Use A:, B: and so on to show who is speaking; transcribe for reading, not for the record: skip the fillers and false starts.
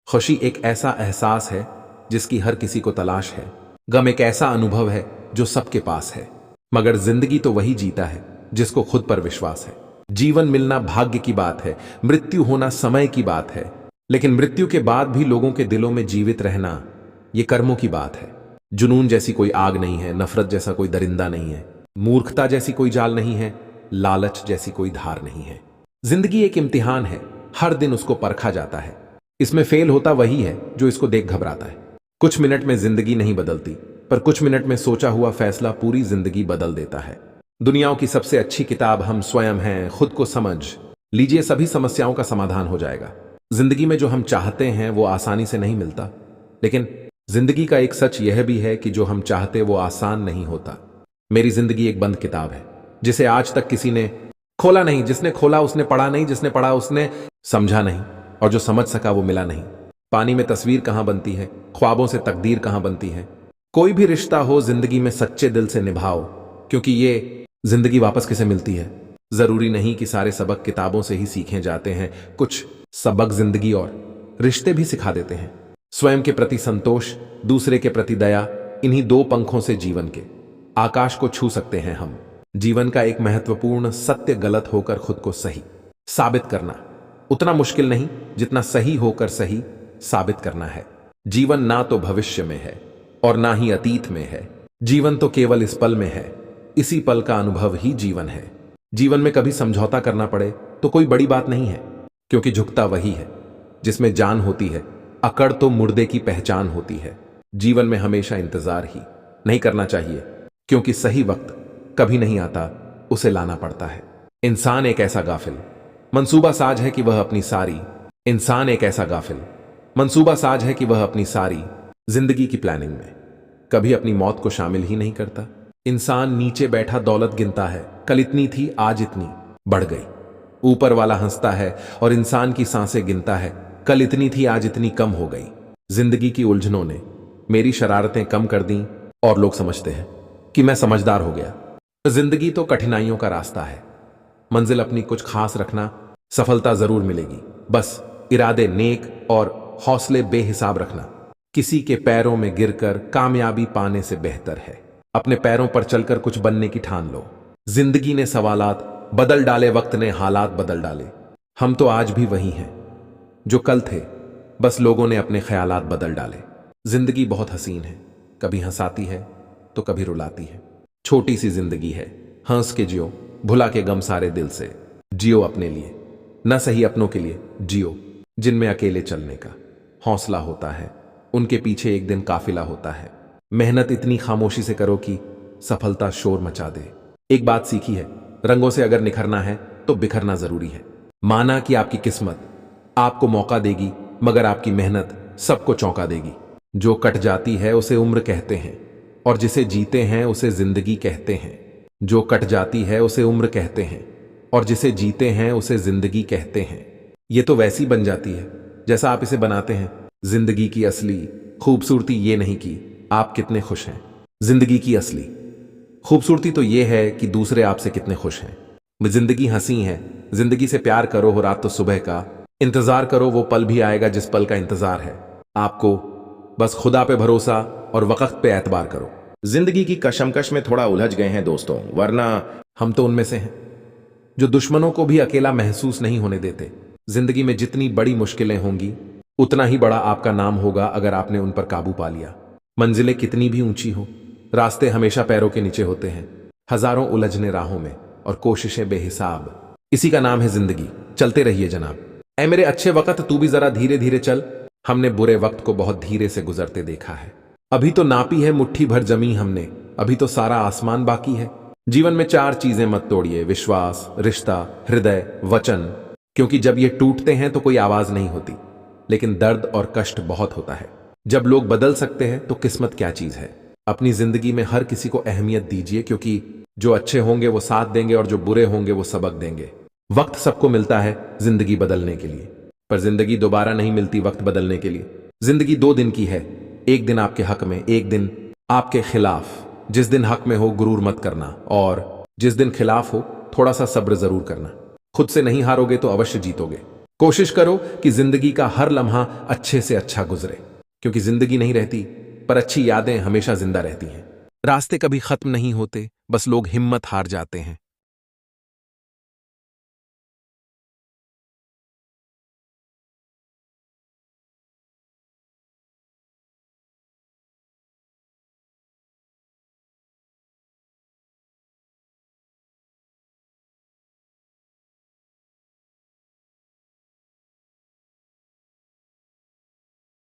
A: खुशी एक ऐसा एहसास है जिसकी हर किसी को तलाश है। गम एक ऐसा अनुभव है जो सबके पास है। मगर जिंदगी तो वही जीता है जिसको खुद पर विश्वास है। जीवन मिलना भाग्य की बात है, मृत्यु होना समय की बात है। लेकिन मृत्यु के बाद भी लोगों के दिलों में जीवित रहना ये कर्मों की बात है। जुनून जैसी कोई आग नहीं है, नफरत जैसा कोई दरिंदा नहीं है, मूर्खता जैसी कोई जाल नहीं है, लालच जैसी कोई धार नहीं है। जिंदगी एक इम्तिहान है, हर दिन उसको परखा जाता है। इसमें फेल होता वही है जो इसको देख घबराता है। कुछ मिनट में जिंदगी नहीं बदलती, पर कुछ मिनट में सोचा हुआ फैसला पूरी जिंदगी बदल देता है। दुनियाओं की सबसे अच्छी किताब हम स्वयं हैं। खुद को समझ लीजिए, सभी समस्याओं का समाधान हो जाएगा। जिंदगी में जो हम चाहते हैं वो आसानी से नहीं मिलता, लेकिन जिंदगी का एक सच यह भी है कि जो हम चाहते वो आसान नहीं होता। मेरी जिंदगी एक बंद किताब है जिसे आज तक किसी ने खोला नहीं। जिसने खोला उसने पढ़ा नहीं, जिसने पढ़ा उसने समझा नहीं, और जो समझ सका वो मिला नहीं। पानी में तस्वीर कहां बनती है, ख्वाबों से तकदीर कहां बनती है। कोई भी रिश्ता हो जिंदगी में सच्चे दिल से निभाओ, क्योंकि ये जिंदगी वापस किसे मिलती है। जरूरी नहीं कि सारे सबक किताबों से ही सीखे जाते हैं, कुछ सबक जिंदगी और रिश्ते भी सिखा देते हैं। स्वयं के प्रति संतोष, दूसरे के प्रति दया, इन्हीं दो पंखों से जीवन के आकाश को छू सकते हैं हम। जीवन का एक महत्वपूर्ण सत्य गलत होकर खुद को सही साबित करना उतना मुश्किल नहीं जितना सही होकर सही साबित करना है। जीवन ना तो भविष्य में है और ना ही अतीत में है। जीवन तो केवल इस पल में है। इसी पल का अनुभव ही जीवन है। जीवन में कभी समझौता करना पड़े तो कोई बड़ी बात नहीं है, क्योंकि झुकता वही है जिसमें जान होती है। अकड़ तो मुर्दे की पहचान होती है। जीवन में हमेशा इंतजार ही नहीं करना चाहिए, क्योंकि सही वक्त कभी नहीं आता, उसे लाना पड़ता है। इंसान एक ऐसा गाफिल मंसूबा साज है कि वह अपनी सारी इंसान एक ऐसा गाफिल मंसूबा साज है कि वह अपनी सारी जिंदगी की प्लानिंग में कभी अपनी मौत को शामिल ही नहीं करता। इंसान नीचे बैठा दौलत गिनता है, कल इतनी थी आज इतनी बढ़ गई। ऊपर वाला हंसता है और इंसान की सांसें गिनता है, कल इतनी थी आज इतनी कम हो गई। जिंदगी की उलझनों ने मेरी शरारतें कम कर दी और लोग समझते हैं कि मैं समझदार हो गया। जिंदगी तो कठिनाइयों का रास्ता है। मंजिल अपनी कुछ खास रखना, सफलता जरूर मिलेगी। बस इरादे नेक और हौसले बेहिसाब रखना। किसी के पैरों में गिरकर कामयाबी पाने से बेहतर है अपने पैरों पर चलकर कुछ बनने की ठान लो। जिंदगी ने सवालात बदल डाले, वक्त ने हालात बदल डाले। हम तो आज भी वही हैं जो कल थे, बस लोगों ने अपने ख्यालात बदल डाले। जिंदगी बहुत हसीन है, कभी हंसाती है तो कभी रुलाती है। छोटी सी जिंदगी है, हंस के जियो, भुला के गम सारे दिल से। जियो अपने लिए, न सही अपनों के लिए जियो, जिनमें अकेले चलने का हौसला होता है। उनके पीछे एक दिन काफिला होता है। मेहनत इतनी खामोशी से करो कि सफलता शोर मचा दे। एक बात सीखी है, रंगों से अगर निखरना है तो बिखरना जरूरी है। माना कि आपकी किस्मत आपको मौका देगी, मगर आपकी मेहनत सबको चौंका देगी। जो कट जाती है उसे उम्र कहते हैं, और जिसे जीते हैं उसे जिंदगी कहते हैं। जो कट जाती है उसे उम्र कहते हैं, और जिसे जीते हैं उसे जिंदगी कहते हैं। ये तो वैसी बन जाती है जैसा आप इसे बनाते हैं। जिंदगी की असली खूबसूरती ये नहीं कि आप कितने खुश हैं, जिंदगी की असली खूबसूरती तो ये है कि दूसरे आपसे कितने खुश हैं। जिंदगी हंसी है, जिंदगी से प्यार करो, हो रात तो सुबह का इंतजार करो। वो पल भी आएगा जिस पल का इंतजार है आपको। बस खुदा पे भरोसा और वक्त पे एतबार करो।
B: जिंदगी की कशमकश में थोड़ा उलझ गए हैं दोस्तों, वरना
A: हम तो उनमें से हैं जो दुश्मनों को भी अकेला महसूस नहीं होने देते। जिंदगी में जितनी बड़ी मुश्किलें होंगी उतना ही बड़ा आपका नाम होगा अगर आपने उन पर काबू पा लिया। मंजिलें कितनी भी ऊंची हो, रास्ते हमेशा पैरों के नीचे होते हैं। हजारों उलझने राहों में और कोशिशें बेहिसाब, इसी का नाम है जिंदगी। चलते रहिए जनाब। ऐ मेरे अच्छे वक्त तू भी जरा धीरे धीरे चल। हमने बुरे वक्त को बहुत धीरे से गुजरते देखा है। अभी तो नापी है मुट्ठी भर जमी हमने, अभी तो सारा आसमान बाकी है। जीवन में 4 चीजें मत तोड़िए, विश्वास, रिश्ता, हृदय, वचन। क्योंकि जब ये टूटते हैं तो कोई आवाज नहीं होती, लेकिन दर्द और कष्ट बहुत होता है। जब लोग बदल सकते हैं तो किस्मत क्या चीज है। अपनी जिंदगी में हर किसी को अहमियत दीजिए, क्योंकि जो अच्छे होंगे वो साथ देंगे और जो बुरे होंगे वो सबक देंगे। वक्त सबको मिलता है जिंदगी बदलने के लिए, पर जिंदगी दोबारा नहीं मिलती वक्त बदलने के लिए। जिंदगी 2 दिन की है, एक दिन आपके हक में, एक दिन आपके खिलाफ। जिस दिन हक में हो गुरूर मत करना, और जिस दिन खिलाफ हो थोड़ा सा सब्र जरूर करना। खुद से नहीं हारोगे तो अवश्य जीतोगे। कोशिश करो कि जिंदगी का हर लम्हा अच्छे से अच्छा गुजरे, क्योंकि जिंदगी नहीं रहती पर अच्छी यादें हमेशा जिंदा रहती हैं। रास्ते कभी खत्म नहीं होते, बस लोग हिम्मत हार जाते हैं।